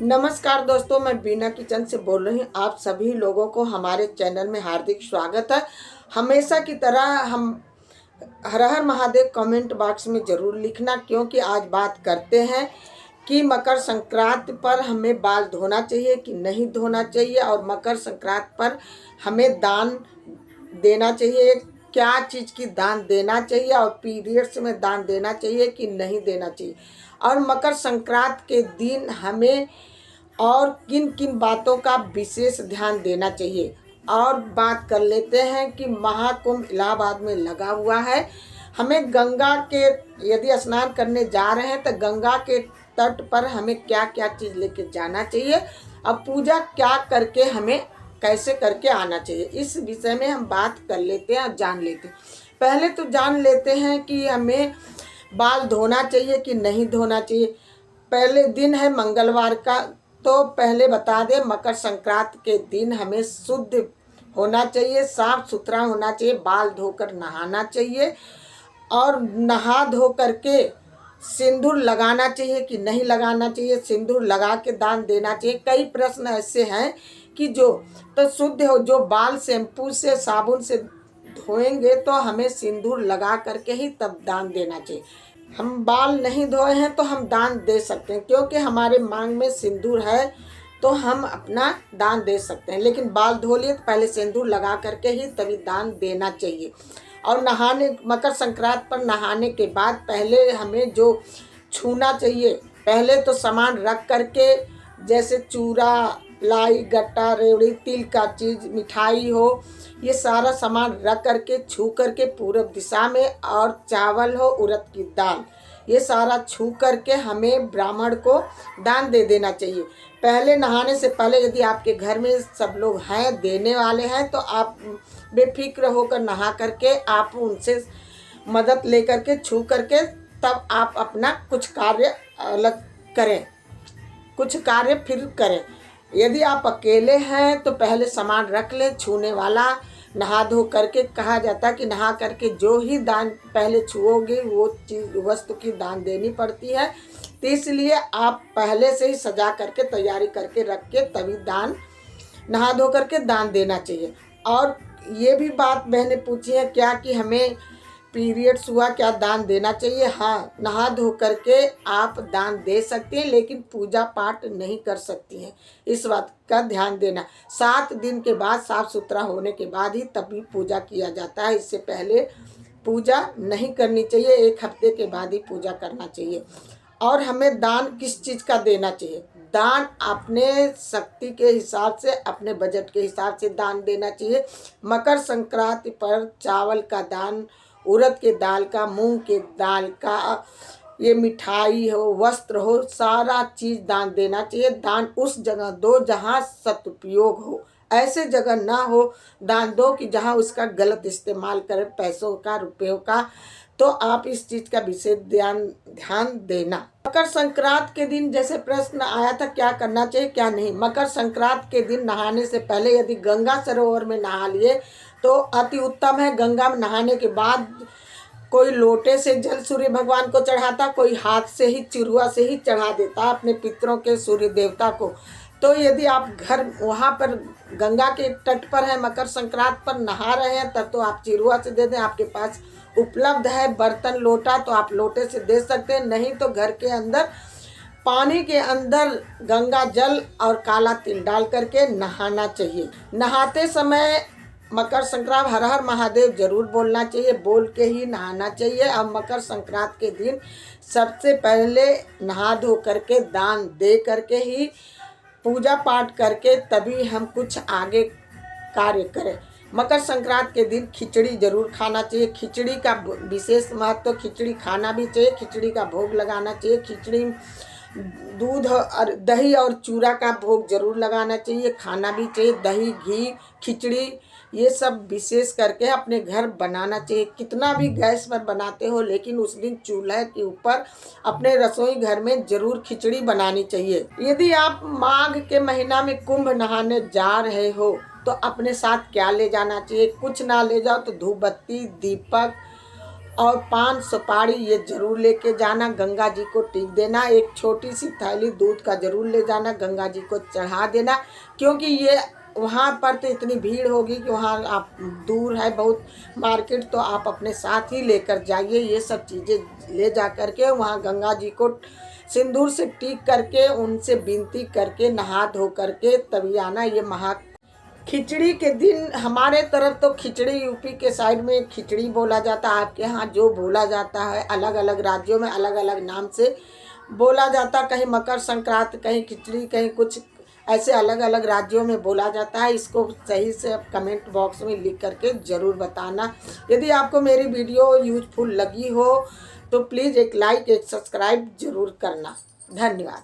नमस्कार दोस्तों, मैं बीना किचन से बोल रही हूँ। आप सभी लोगों को हमारे चैनल में हार्दिक स्वागत है। हमेशा की तरह हम हर हर महादेव कमेंट बॉक्स में ज़रूर लिखना, क्योंकि आज बात करते हैं कि मकर संक्रांति पर हमें बाल धोना चाहिए कि नहीं धोना चाहिए, और मकर संक्रांति पर हमें दान देना चाहिए, क्या चीज़ की दान देना चाहिए, और पीरियड्स में दान देना चाहिए कि नहीं देना चाहिए, और मकर संक्रांति के दिन हमें और किन किन बातों का विशेष ध्यान देना चाहिए। और बात कर लेते हैं कि महाकुंभ इलाहाबाद में लगा हुआ है। हमें गंगा के यदि स्नान करने जा रहे हैं तो गंगा के तट पर हमें क्या क्या चीज़ लेके जाना चाहिए, अब पूजा क्या करके हमें कैसे करके आना चाहिए, इस विषय में हम बात कर लेते हैं और जान लेते हैं। पहले तो जान लेते हैं कि हमें बाल धोना चाहिए कि नहीं धोना चाहिए। पहले दिन है मंगलवार का, तो पहले बता दें मकर संक्रांति के दिन हमें शुद्ध होना चाहिए, साफ सुथरा होना चाहिए, बाल धोकर नहाना चाहिए, और नहा धो करके सिंदूर लगाना चाहिए कि नहीं लगाना चाहिए, सिंदूर लगा के दान देना चाहिए। कई प्रश्न ऐसे हैं कि जो तो शुद्ध हो, जो बाल शैम्पू से साबुन से धोएंगे तो हमें सिंदूर लगा करके ही तब दान देना चाहिए। हम बाल नहीं धोए हैं तो हम दान दे सकते हैं, क्योंकि हमारे मांग में सिंदूर है तो हम अपना दान दे सकते हैं। लेकिन बाल धो लिए तो पहले सिंदूर लगा करके ही तभी दान देना चाहिए। और नहाने मकर संक्रांति पर नहाने के बाद पहले हमें जो छूना चाहिए, पहले तो सामान रख करके, जैसे चूड़ा, लाई, गट्टा, रेवड़ी, तिल का चीज़, मिठाई हो, ये सारा सामान रख करके छू करके पूर्व दिशा में, और चावल हो, उड़द की दाल, ये सारा छू करके हमें ब्राह्मण को दान दे देना चाहिए। पहले नहाने से पहले यदि आपके घर में सब लोग हैं, देने वाले हैं, तो आप बेफिक्र होकर नहा करके आप उनसे मदद ले करके छू करके तब आप अपना कुछ कार्य अलग करें, कुछ कार्य फिर करें। यदि आप अकेले हैं तो पहले सामान रख लें छूने वाला, नहा धो करके। कहा जाता है कि नहा करके जो ही दान पहले छुओगे वो चीज़ वस्तु की दान देनी पड़ती है, तो इसलिए आप पहले से ही सजा करके तैयारी करके रख के तभी दान नहा धो करके दान देना चाहिए। और ये भी बात बहने पूछी है क्या कि हमें पीरियड्स हुआ क्या दान देना चाहिए। हाँ, नहा धो करके आप दान दे सकते हैं, लेकिन पूजा पाठ नहीं कर सकती हैं, इस बात का ध्यान देना। 7 दिन के बाद साफ सुथरा होने के बाद ही तभी पूजा किया जाता है, इससे पहले पूजा नहीं करनी चाहिए, 1 हफ्ते के बाद ही पूजा करना चाहिए। और हमें दान किस चीज़ का देना चाहिए, दान अपने शक्ति के हिसाब से, अपने बजट के हिसाब से दान देना चाहिए। मकर संक्रांति पर चावल का दान, उड़द के दाल का, मूंग के दाल का, ये मिठाई हो, वस्त्र हो, सारा चीज़ दान देना चाहिए। दान उस जगह दो जहाँ सदुपयोग हो, ऐसे जगह ना हो दान दो कि जहाँ उसका गलत इस्तेमाल करें पैसों का, रुपयों का। तो आप इस चीज़ का विशेष ध्यान देना। मकर संक्रांति के दिन जैसे प्रश्न आया था क्या करना चाहिए क्या नहीं। मकर संक्रांति के दिन नहाने से पहले यदि गंगा सरोवर में नहा लिए तो अति उत्तम है। गंगा में नहाने के बाद कोई लोटे से जल सूर्य भगवान को चढ़ाता, कोई हाथ से ही चिरुआ से ही चढ़ा देता अपने पितरों के सूर्य देवता को। तो यदि आप घर वहाँ पर गंगा के तट पर है, मकर संक्रांति पर नहा रहे हैं, तब तो आप चिरुआ से दे दें। आपके पास उपलब्ध है बर्तन लोटा तो आप लोटे से दे सकते हैं, नहीं तो घर के अंदर पानी के अंदर गंगा जल और काला तिल डाल करके नहाना चाहिए। नहाते समय मकर संक्रांति हर हर महादेव जरूर बोलना चाहिए, बोल के ही नहाना चाहिए। और मकर संक्रांति के दिन सबसे पहले नहा धो करके दान दे करके ही पूजा पाठ करके तभी हम कुछ आगे कार्य करें। मकर संक्रांति के दिन खिचड़ी जरूर खाना चाहिए। खिचड़ी का विशेष महत्व, खिचड़ी खाना भी चाहिए, खिचड़ी का भोग लगाना चाहिए। खिचड़ी दूध और दही और चूड़ा का भोग जरूर लगाना चाहिए, खाना भी चाहिए। दही, घी, खिचड़ी ये सब विशेष करके अपने घर बनाना चाहिए। कितना भी गैस पर बनाते हो, लेकिन उस दिन चूल्हे के ऊपर अपने रसोई घर में जरूर खिचड़ी बनानी चाहिए। यदि आप माघ के महीना में कुंभ नहाने जा रहे हो तो अपने साथ क्या ले जाना चाहिए। कुछ ना ले जाओ तो धूप बत्ती, दीपक और पान सुपारी ये जरूर लेके जाना, गंगा जी को टिक देना। एक छोटी सी थैली दूध का जरूर ले जाना, गंगा जी को चढ़ा देना, क्योंकि ये वहाँ पर तो इतनी भीड़ होगी कि वहाँ आप दूर है बहुत मार्केट, तो आप अपने साथ ही लेकर जाइए। ये सब चीज़ें ले जा करके वहाँ गंगा जी को सिंदूर से टीक करके उनसे विनती करके नहा धो करके तभी आना। ये खिचड़ी के दिन हमारे तरफ तो खिचड़ी, यूपी के साइड में खिचड़ी बोला जाता है। आपके यहाँ जो बोला जाता है, अलग अलग राज्यों में अलग अलग नाम से बोला जाता, कहीं मकर संक्रांति, कहीं खिचड़ी, कहीं कुछ, ऐसे अलग अलग राज्यों में बोला जाता है। इसको सही से कमेंट बॉक्स में लिख करके ज़रूर बताना। यदि आपको मेरी वीडियो यूजफुल लगी हो तो प्लीज़ एक लाइक, एक सब्सक्राइब ज़रूर करना। धन्यवाद।